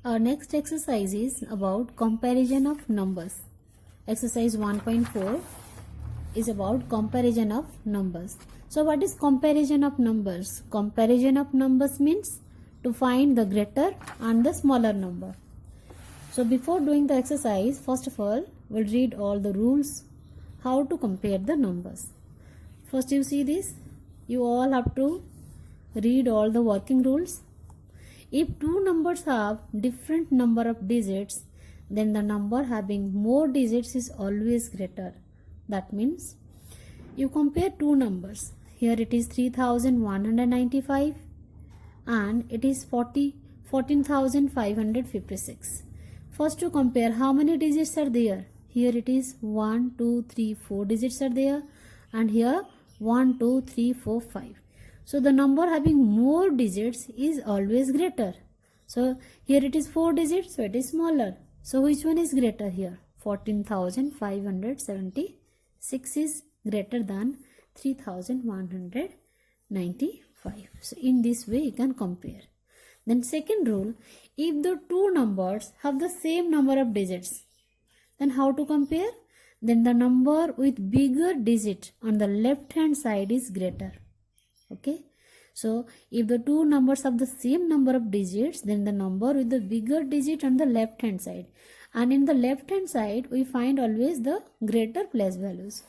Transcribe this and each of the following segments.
Our next exercise is about comparison of numbers. Exercise 1.4 is about comparison of numbers. So what is comparison of numbers? Comparison of numbers means to find the greater and the smaller number. So before doing the exercise, first of all, we'll read all the rules how to compare the numbers. First you see this, you all have to read all the working rules. If two numbers have different number of digits, then the number having more digits is always greater. That means you compare two numbers. Here it is 3195 and it is 14,556. First to compare how many digits are there. Here it is 1, 2, 3, 4 digits are there, and here 1, 2, 3, 4, 5. So the number having more digits is always greater. So here it is 4 digits, so it is smaller. So which one is greater here? 14,576 is greater than 3,195. So in this way you can compare. Then second rule, if the two numbers have the same number of digits, then how to compare? Then the number with bigger digit on the left hand side is greater. Okay, so if the two numbers have the same number of digits, then the number with the bigger digit on the left hand side, and in the left hand side we find always the greater place values.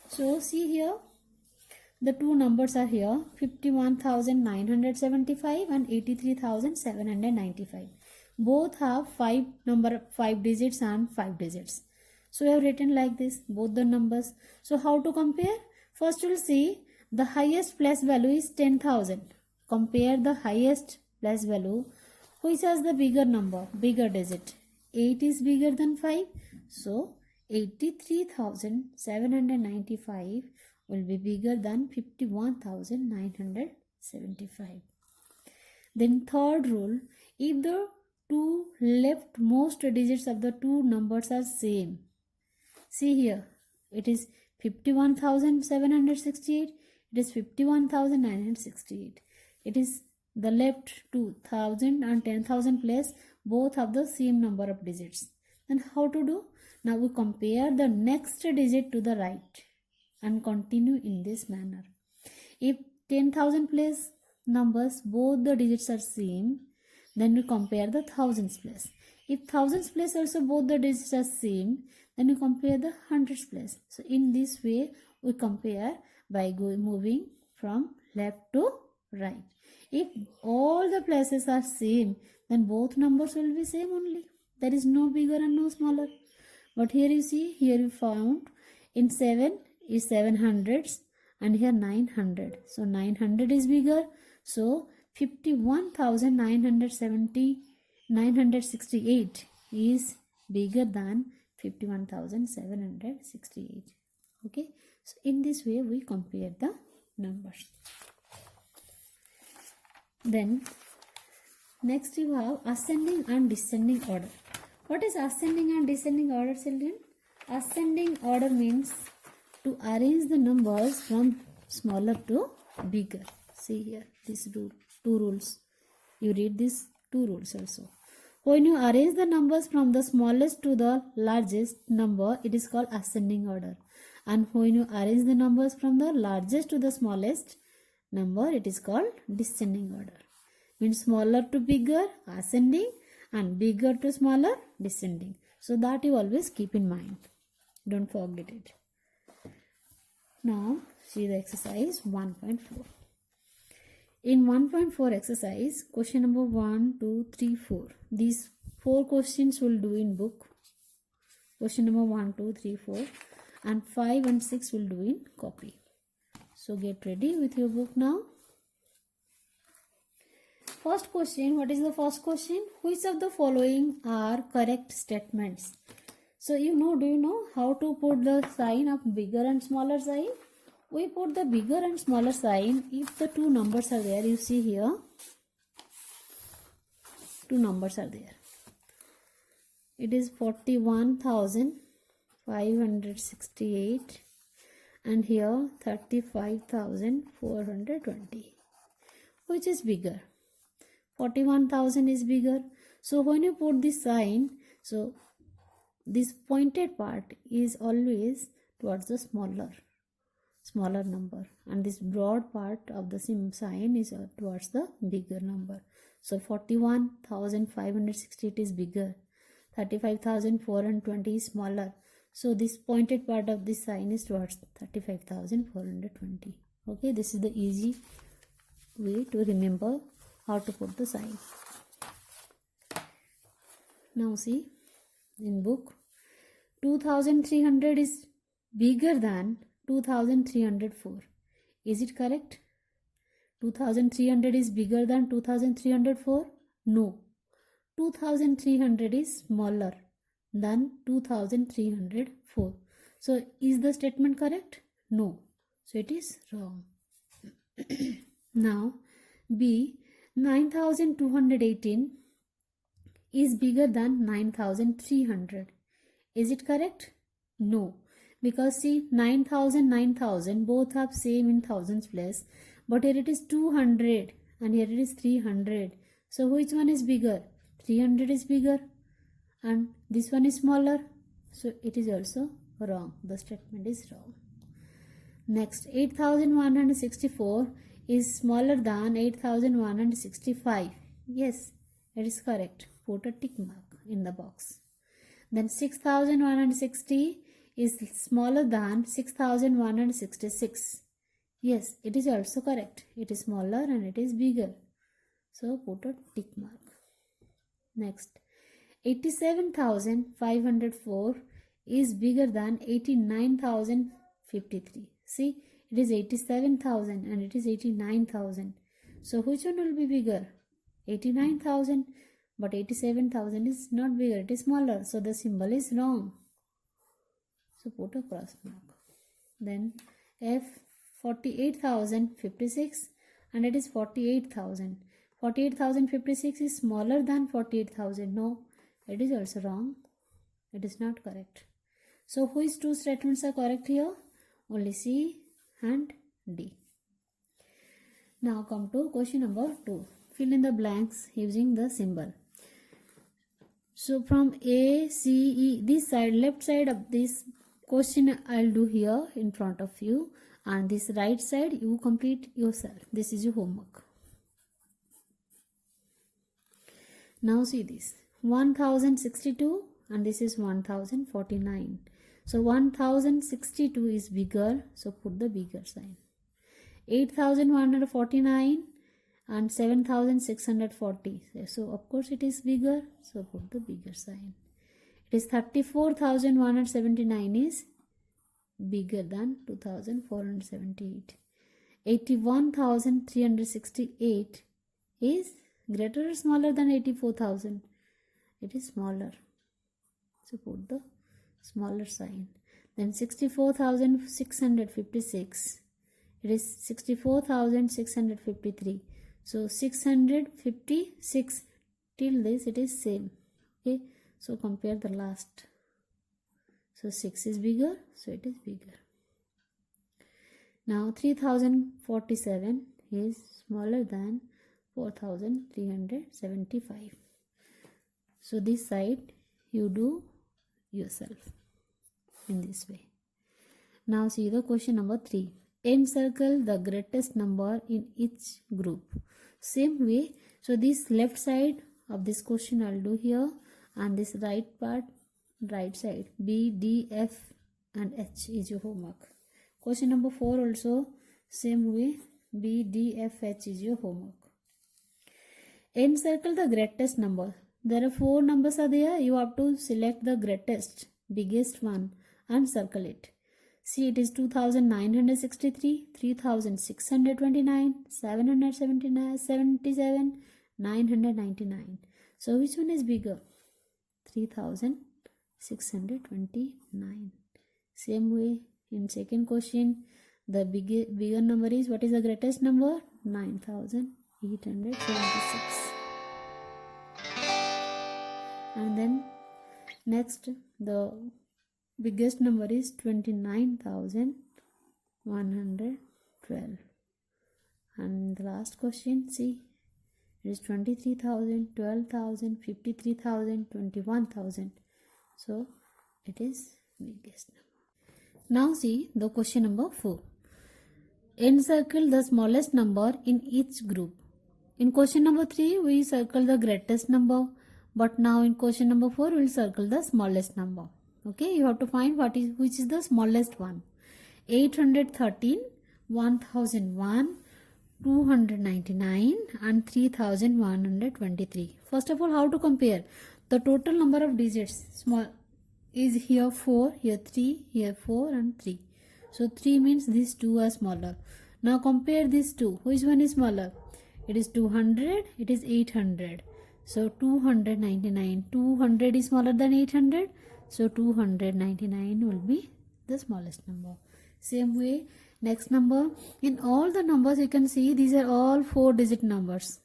So see here, the two numbers are here, 51,975 and 83,795. Both have 5 digits and 5 digits. So we have written like this, both the numbers. So how to compare? First we'll see the highest place value is 10,000. Compare the highest place value which has the bigger number, bigger digit. 8 is bigger than 5. So 83,795 will be bigger than 51,975. Then third rule, if the two leftmost digits of the two numbers are same. See here, it is 51,768, it is 51,968. It is the left 2,000 and 10,000 place, both have the same number of digits. Then how to do? Now we compare the next digit to the right and continue in this manner. If 10,000 place numbers, both the digits are same, then we compare the thousands place. If thousands place also both the digits are same, then we compare the hundreds place. So in this way we compare by moving from left to right. If all the places are same, then both numbers will be same only. There is no bigger and no smaller. But here you see, here we found in 7 is 700s and here 900. So 900 is bigger. So 51,968 is bigger than 51,768. Okay. So in this way we compare the numbers. Then next you have ascending and descending order. What is ascending and descending order, children? Ascending order means to arrange the numbers from smaller to bigger. See here, these two rules. You read these two rules also. When you arrange the numbers from the smallest to the largest number, it is called ascending order. And when you arrange the numbers from the largest to the smallest number, it is called descending order. Means smaller to bigger, ascending, and bigger to smaller, descending. So that you always keep in mind. Don't forget it. Now see the exercise 1.4. In 1.4 exercise, question number 1, 2, 3, 4. These 4 questions will do in book. Question number 1, 2, 3, 4. And 5 and 6 will do in copy. So get ready with your book now. First question, what is the first question? Which of the following are correct statements? So do you know how to put the sign of bigger and smaller sign? We put the bigger and smaller sign if the two numbers are there. You see here, two numbers are there. It is 41,568 and here 35,420. Which is bigger? 41,000 is bigger. So when you put this sign, so this pointed part is always towards the smaller number, and this broad part of the sign is towards the bigger number. So 41,568 is bigger, 35,420 is smaller. So this pointed part of this sign is towards 35,420. Okay, this is the easy way to remember how to put the sign. Now see, in book, 2300 is bigger than 2304. Is it correct? 2300 is bigger than 2304? No. 2300 is smaller than 2304. So is the statement correct? No. So it is wrong. Now B, 9218 is bigger than 9300. Is it correct? No. Because see, 9000 both have same in thousands place, but here it is 200 and here it is 300. So which one is bigger? 300 is bigger and this one is smaller. So it is also wrong. The statement is wrong. Next, 8164 is smaller than 8165. Yes, it is correct. Put a tick mark in the box. Then 6160 is smaller than 6166. Yes, it is also correct. It is smaller and it is bigger. So put a tick mark. Next, 87,504 is bigger than 89,053. See, it is 87,000 and it is 89,000. So which one will be bigger? 89,000. But 87,000 is not bigger, it is smaller. So the symbol is wrong. So put a cross mark. Then F, 48,056 and it is 48,000. 48,056 is smaller than 48,000. No, it is also wrong. It is not correct. So which two statements are correct here? Only C and D. Now come to question number 2. Fill in the blanks using the symbol. So from A, C, E, this side, left side of this question I'll do here in front of you, and this right side you complete yourself. This is your homework. Now see this, 1062 and this is 1049. So 1062 is bigger, so put the bigger sign. 8149 and 7640. So of course it is bigger, so put the bigger sign. It is 34,179 is bigger than 2,478. 81,368 is greater or smaller than 84,000? It is smaller. So put the smaller sign. Then 64,656. It is 64,653. So 656 till this it is same. Okay. So compare the last. So 6 is bigger, so it is bigger. Now 3047 is smaller than 4375. So this side you do yourself in this way. Now see the question number 3. Encircle the greatest number in each group. Same way, so this left side of this question I'll do here, and this right part, right side, B, D, F and H is your homework. Question number 4 also same way, B, D, F, H is your homework. Encircle the greatest number. There are 4 numbers are there. You have to select the greatest, biggest one and circle it. See, it is 2,963, 3,629, 777, 999. So which one is bigger? 3,629. Same way in second question, the bigger number is, what is the greatest number? 9,876. And then next, the biggest number is 29,112. And the last question, see, It is 23,000, 12,000, 53,000, 21,000. So it is biggest number. Now see the question number 4. Encircle the smallest number in each group. In question number 3 we circle the greatest number, but now in question number 4 we will circle the smallest number. Okay, you have to find which is the smallest one. 813, 1001, 299 and 3123. First of all, how to compare? The total number of digits small is here 4, here 3, here 4 and 3. So 3 means these two are smaller. Now compare these two. Which one is smaller? It is 200, it is 800. So 299. 200 is smaller than 800. So 299 will be the smallest number. Same way, next number. In all the numbers you can see these are all 4-digit numbers.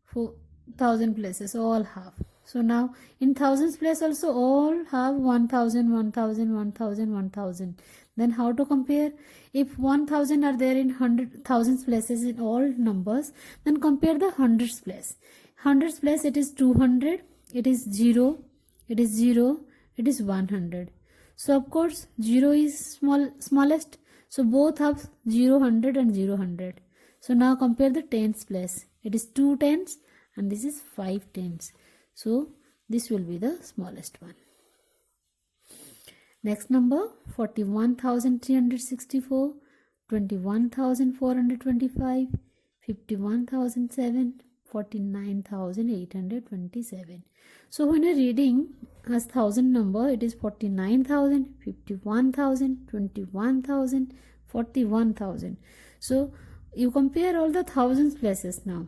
4,000 places all have. So now in thousands place also all have 1,000, 1,000, 1,000, 1,000. Then how to compare? If 1,000 are there in 100,000 places in all numbers, then compare the hundreds place. Hundreds place it is 200, it is 0, it is 0, it is 100. So of course 0 is smallest. So both have 0, 100 and 0, 100. So now compare the tens place. It is 2 tens and this is 5 tens. So this will be the smallest one. Next number 41,364, 21,425, 51,007, 49,827. So when you're reading as 1000 number, it is 49,000, 51,000, 21,000, 41,000. So you compare all the thousands places now.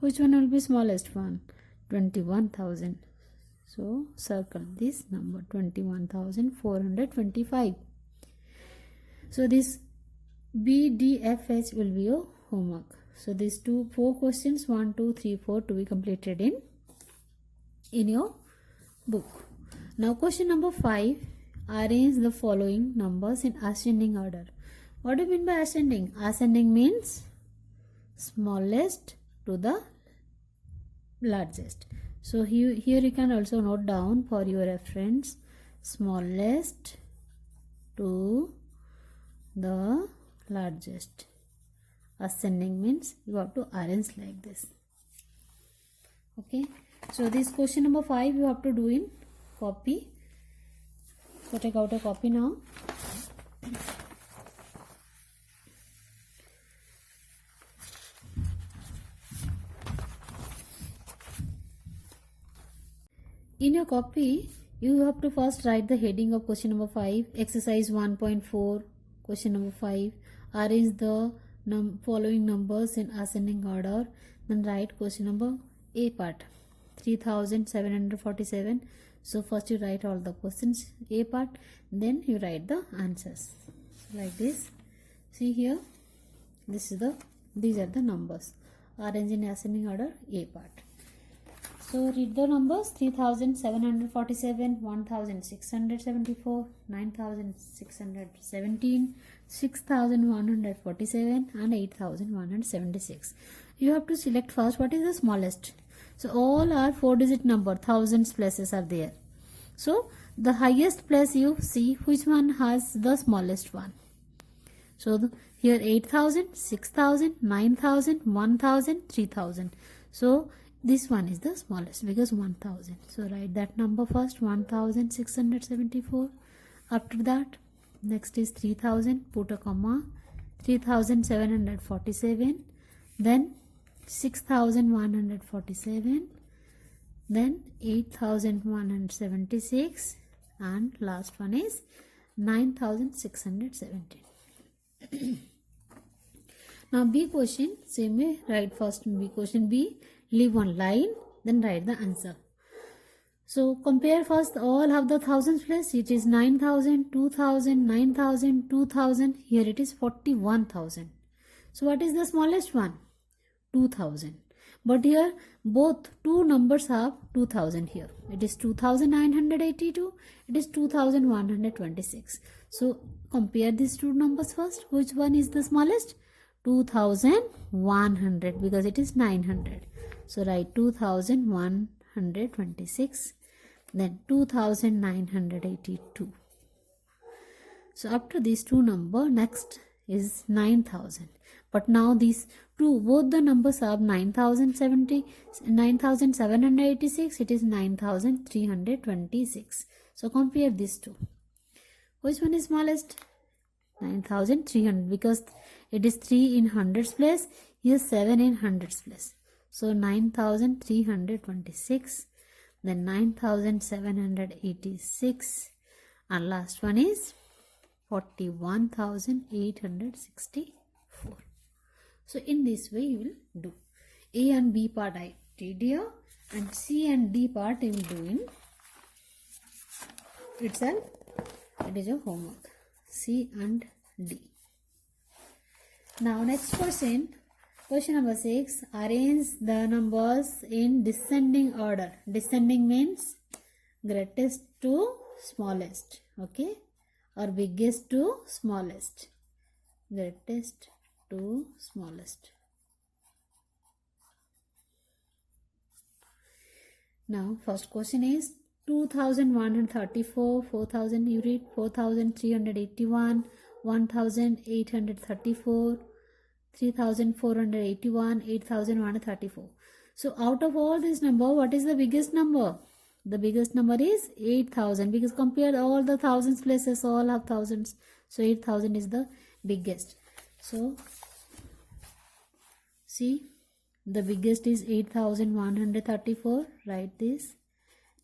Which one will be smallest one? 21,000. So circle this number 21,425. So this BDFH will be your homework. So these 4 questions 1, 2, 3, 4 to be completed in your book. Now question number 5. Arrange the following numbers in ascending order. What do you mean by ascending? Ascending means smallest to the largest. So here you can also note down for your reference, smallest to the largest. Ascending means you have to arrange like this. Okay, so this question number 5 you have to do in copy. So take out a copy now. In your copy, you have to first write the heading of question number 5, exercise 1.4, question number 5, arrange the following numbers in ascending order. Then write question number A part, 3,747. So first you write all the questions A part, then you write the answers like this. See here, these are the numbers. Arrange in ascending order A part. So read the numbers: 3,747, 1,674, 9,617, 6,147 and 8,176. You have to select first what is the smallest. So all are 4-digit number, thousands places are there. So the highest place you see which one has the smallest one. So here 8,000, 6,000, 9,000, 1,000, 3,000. So this one is the smallest because 1,000. So write that number first, 1,674. After that, next is 3,000, put a comma, 3,747, then 6,147, then 8,176, and last one is 9,617. Now B question, same way, write first B question B, leave one line, then write the answer. So compare first, all have the thousands place. It is 9,000, 2,000, 9,000, 2,000. Here it is 41,000. So what is the smallest one? 2,000. But here both two numbers have 2,000 here. It is 2,982. It is 2,126. So compare these two numbers first. Which one is the smallest? 2100 because it is 900. So write 2126, then 2982. So after these two number, next is 9000. But now these two, both the numbers are 9786, it is 9326. So compare these two. Which one is smallest? 9300, because it is 3 in hundreds place, here 7 in hundreds place. So 9326, then 9786, and last one is 41864. So in this way you will do. A and B part I did here, and C and D part you will do in itself. It is your homework. C and D. Now next question. Question number 6. Arrange the numbers in descending order. Descending means greatest to smallest. Okay. Or biggest to smallest. Greatest to smallest. Now first question is 2134, 4000 you read, 4381, 1834, 3481, 8134. So out of all this number, what is the biggest number? The biggest number is 8000, because compare all the thousands places, all have thousands. So 8000 is the biggest. So see, the biggest is 8134. Write this.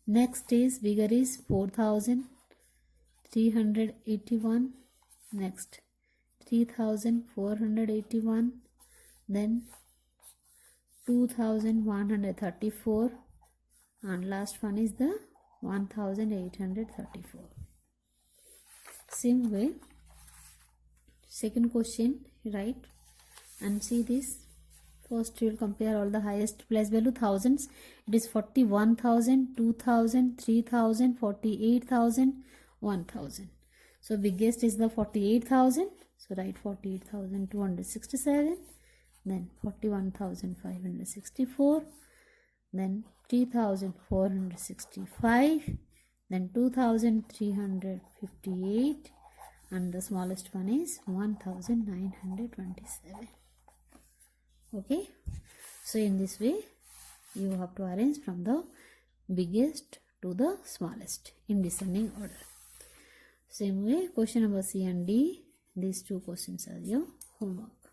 Next is bigger is 4381. Next 3481. Then 2134. And last one is the 1834. Same way, second question, right? And see this. First we will compare all the highest place value thousands. It is 41,000, 2,000, 3,000, 48,000, 1,000. So biggest is the 48,000. So write 48,267. Then 41,564. Then 3,465. Then 2,358. And the smallest one is 1,927. Okay, so in this way you have to arrange from the biggest to the smallest in descending order. Same way, question number C and D, these two questions are your homework.